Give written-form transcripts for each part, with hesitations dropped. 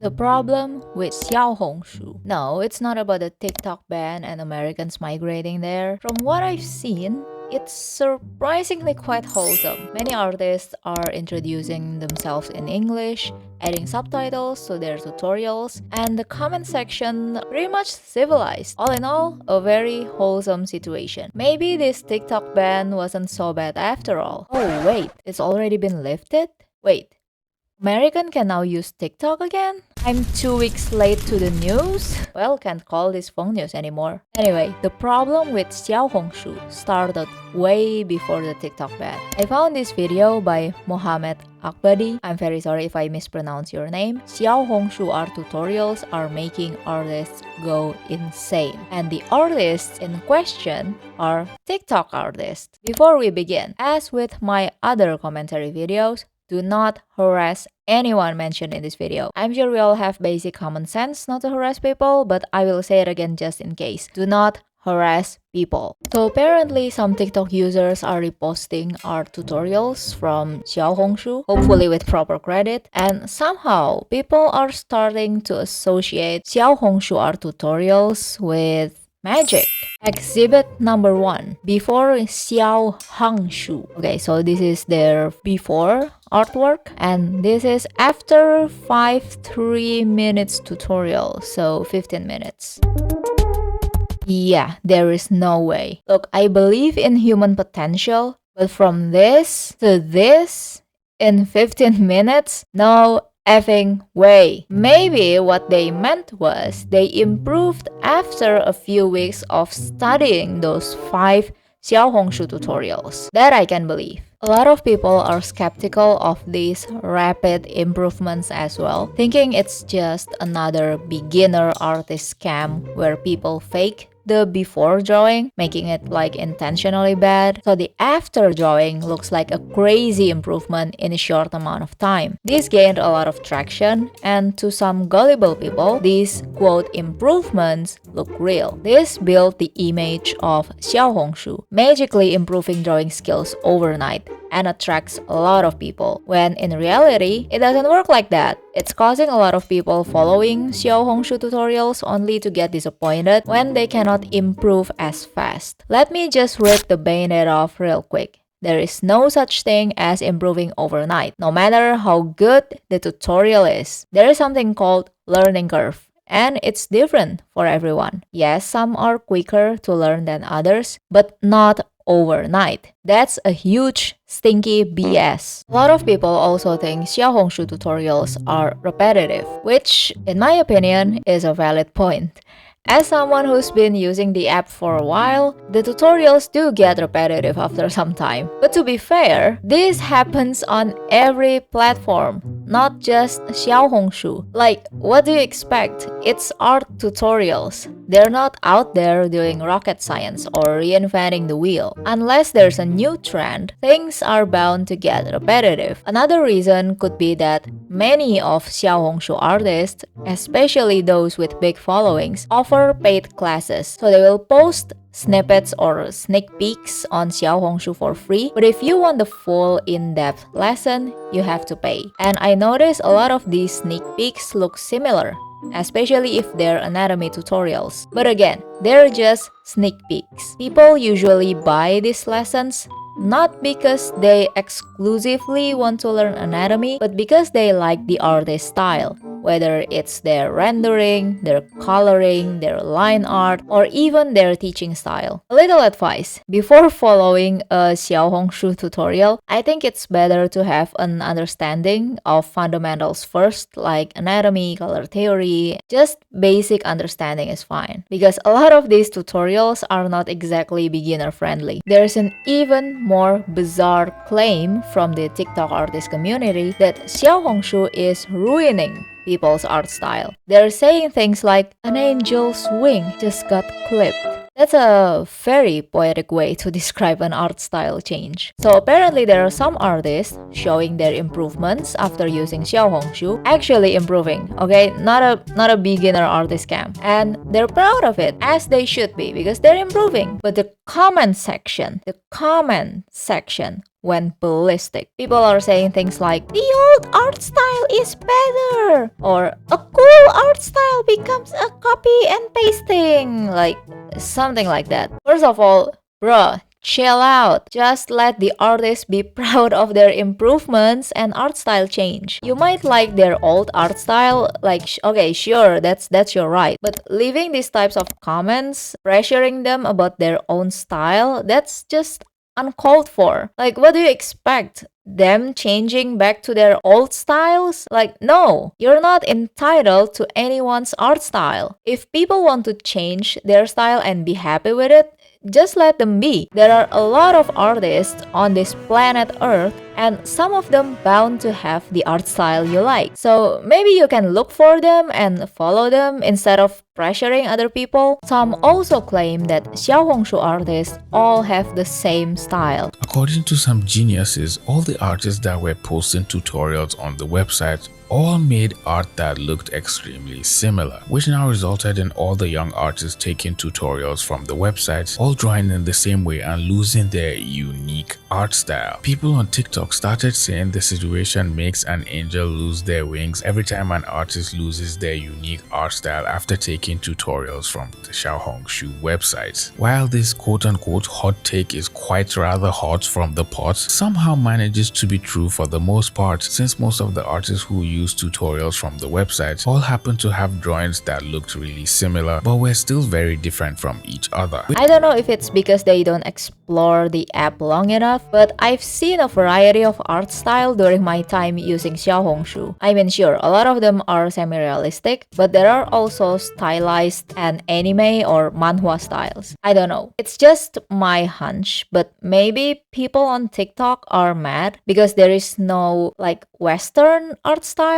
The problem with Xiaohongshu. No, it's not about the TikTok ban and Americans migrating there. From what I've seen, it's surprisingly quite wholesome. Many artists are introducing themselves in English, adding subtitles to their tutorials, and the comment section pretty much civilized. All in all, a very wholesome situation. Maybe this TikTok ban wasn't so bad after all. Oh wait, it's already been lifted? Wait, American can now use TikTok again? I'm 2 weeks late to the news? Well, can't call this phone news anymore. Anyway, the problem with Xiaohongshu started way before the TikTok ban. I found this video by Mohammed Akbadi. I'm very sorry if I mispronounce your name. Xiaohongshu art tutorials are making artists go insane. And the artists in question are TikTok artists. Before we begin, as with my other commentary videos, do not harass anyone mentioned in this video. I'm sure we all have basic common sense not to harass people, but I will say it again just in case. Do not harass people. So apparently some TikTok users are reposting art tutorials from Xiaohongshu, hopefully with proper credit, and somehow people are starting to associate Xiaohongshu art tutorials with magic. Exhibit number 1. Before Xiaohongshu. Okay, so this is their before artwork, and this is after 3 minutes tutorial, so 15 minutes. Yeah, there is no way. Look, I believe in human potential, but from this to this in 15 minutes? No effing way. Maybe what they meant was they improved after a few weeks of studying those 5 Xiaohongshu tutorials. That I can believe. A lot of people are skeptical of these rapid improvements as well, thinking it's just another beginner artist scam where people fake the before drawing, making it like intentionally bad, so the after drawing looks like a crazy improvement in a short amount of time. This gained a lot of traction, and to some gullible people, these quote improvements look real. This built the image of Xiaohongshu, magically improving drawing skills overnight, and attracts a lot of people, when in reality, it doesn't work like that. It's causing a lot of people following Xiaohongshu tutorials only to get disappointed when they cannot improve as fast. Let me just rip the band-aid off real quick. There is no such thing as improving overnight, no matter how good the tutorial is. There is something called learning curve, and it's different for everyone. Yes, some are quicker to learn than others, but not overnight. That's a huge stinky BS. A lot of people also think Xiaohongshu tutorials are repetitive, which in my opinion is a valid point. As someone who's been using the app for a while, the tutorials do get repetitive after some time. But to be fair, this happens on every platform, not just Xiaohongshu. Like, what do you expect? It's art tutorials. They're not out there doing rocket science or reinventing the wheel. Unless there's a new trend, things are bound to get repetitive. Another reason could be that many of Xiaohongshu artists, especially those with big followings, offer paid classes. So they will post snippets or sneak peeks on Xiaohongshu for free, but if you want the full in-depth lesson, you have to pay. And I noticed a lot of these sneak peeks look similar, especially if they're anatomy tutorials. But again, they're just sneak peeks. People usually buy these lessons not because they exclusively want to learn anatomy, but because they like the artist style. Whether it's their rendering, their coloring, their line art, or even their teaching style. A little advice: before following a Xiaohongshu tutorial, I think it's better to have an understanding of fundamentals first, like anatomy, color theory. Just basic understanding is fine, because a lot of these tutorials are not exactly beginner friendly. There's an even more bizarre claim from the TikTok artist community that Xiaohongshu is ruining people's art style. They're saying things like, an angel's wing just got clipped. That's a very poetic way to describe an art style change. So apparently there are some artists showing their improvements after using Xiaohongshu, actually improving, okay? Not a beginner artist scam. And they're proud of it, as they should be, because they're improving. But the comment section. The comment section went ballistic. People are saying things like, the old art style is better, or a cool art style becomes a copy and pasting, like something like that. First of all, bruh, chill out. Just let the artists be proud of their improvements and art style change. You might like their old art style, like okay, sure, that's your right. But leaving these types of comments, pressuring them about their own style, that's just uncalled for. Like, what do you expect? Them changing back to their old styles? Like, no, you're not entitled to anyone's art style. If people want to change their style and be happy with it, just let them be. There are a lot of artists on this planet Earth, and some of them bound to have the art style you like. So maybe you can look for them and follow them instead of pressuring other people. Some also claim that Xiaohongshu artists all have the same style. According to some geniuses, all the artists that were posting tutorials on the website all made art that looked extremely similar, which now resulted in all the young artists taking tutorials from the website, all drawing in the same way and losing their unique art style. People on TikTok started saying the situation makes an angel lose their wings every time an artist loses their unique art style after taking tutorials from the Xiaohongshu website. While this quote-unquote hot take is quite rather hot from the pot, somehow manages to be true for the most part, since most of the artists who use tutorials from the website all happen to have drawings that looked really similar but were still very different from each other. I don't know if it's because they don't explore the app long enough, but I've seen a variety of art style during my time using Xiaohongshu. I mean, sure, a lot of them are semi-realistic, but there are also stylized and anime or manhwa styles. I don't know. It's just my hunch, but maybe people on TikTok are mad because there is no like Western art style,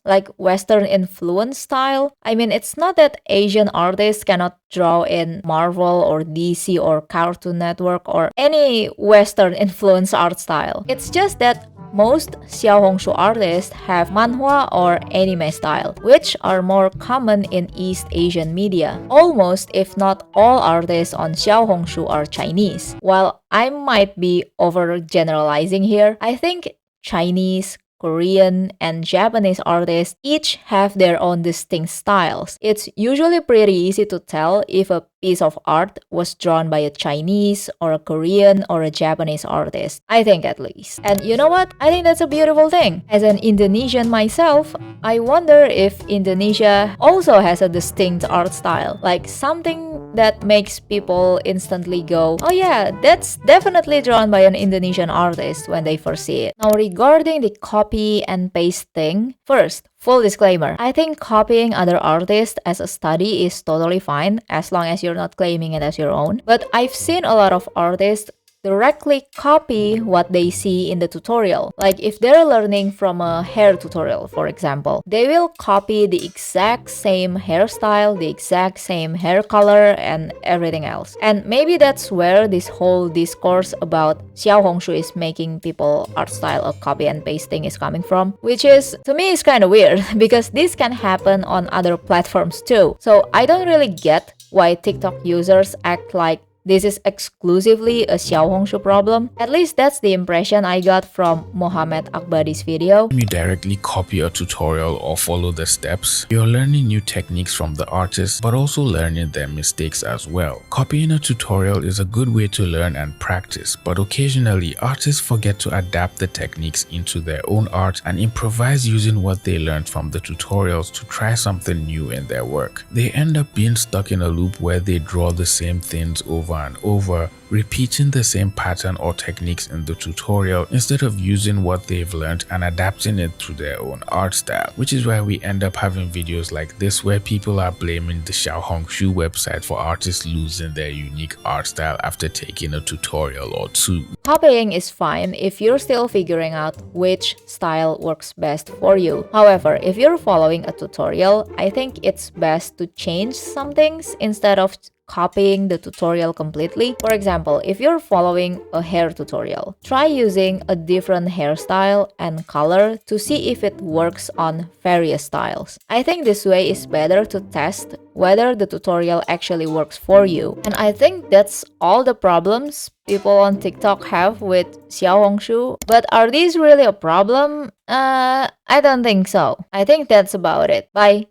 like Western influence style. I mean, it's not that Asian artists cannot draw in Marvel or DC or Cartoon Network or any Western influence art style. It's just that most Xiaohongshu artists have manhwa or anime style, which are more common in East Asian media. Almost, if not all artists on Xiaohongshu are Chinese. While I might be overgeneralizing here, I think Chinese, Korean, and Japanese artists each have their own distinct styles. It's usually pretty easy to tell if a piece of art was drawn by a Chinese or a Korean or a Japanese artist. I think at least. And you know what? I think that's a beautiful thing. As an Indonesian myself, I wonder if Indonesia also has a distinct art style, like something that makes people instantly go, oh yeah, that's definitely drawn by an Indonesian artist when they first see it. Now regarding the copy and paste thing, first, full disclaimer, I think copying other artists as a study is totally fine as long as you're not claiming it as your own. But I've seen a lot of artists directly copy what they see in the tutorial. Like if they're learning from a hair tutorial, for example, they will copy the exact same hairstyle, the exact same hair color, and everything else. And maybe that's where this whole discourse about Xiaohongshu is making people art style a copy and pasting is coming from, which is, to me, is kind of weird because this can happen on other platforms too. So I don't really get why TikTok users act like this is exclusively a Xiaohongshu problem. At least that's the impression I got from Mohammed Akbadi's video. When you directly copy a tutorial or follow the steps, you're learning new techniques from the artist, but also learning their mistakes as well. Copying a tutorial is a good way to learn and practice, but occasionally artists forget to adapt the techniques into their own art and improvise using what they learned from the tutorials to try something new in their work. They end up being stuck in a loop where they draw the same things over and over, repeating the same pattern or techniques in the tutorial instead of using what they've learned and adapting it to their own art style, which is why we end up having videos like this where people are blaming the Xiaohongshu website for artists losing their unique art style after taking a tutorial or two. Copying is fine if you're still figuring out which style works best for you. However, if you're following a tutorial, I think it's best to change some things instead of copying the tutorial completely. For example, if you're following a hair tutorial, try using a different hairstyle and color to see if it works on various styles. I think this way is better to test whether the tutorial actually works for you. And I think that's all the problems people on TikTok have with Xiaohongshu. But are these really a problem? I don't think so. I think that's about it. Bye.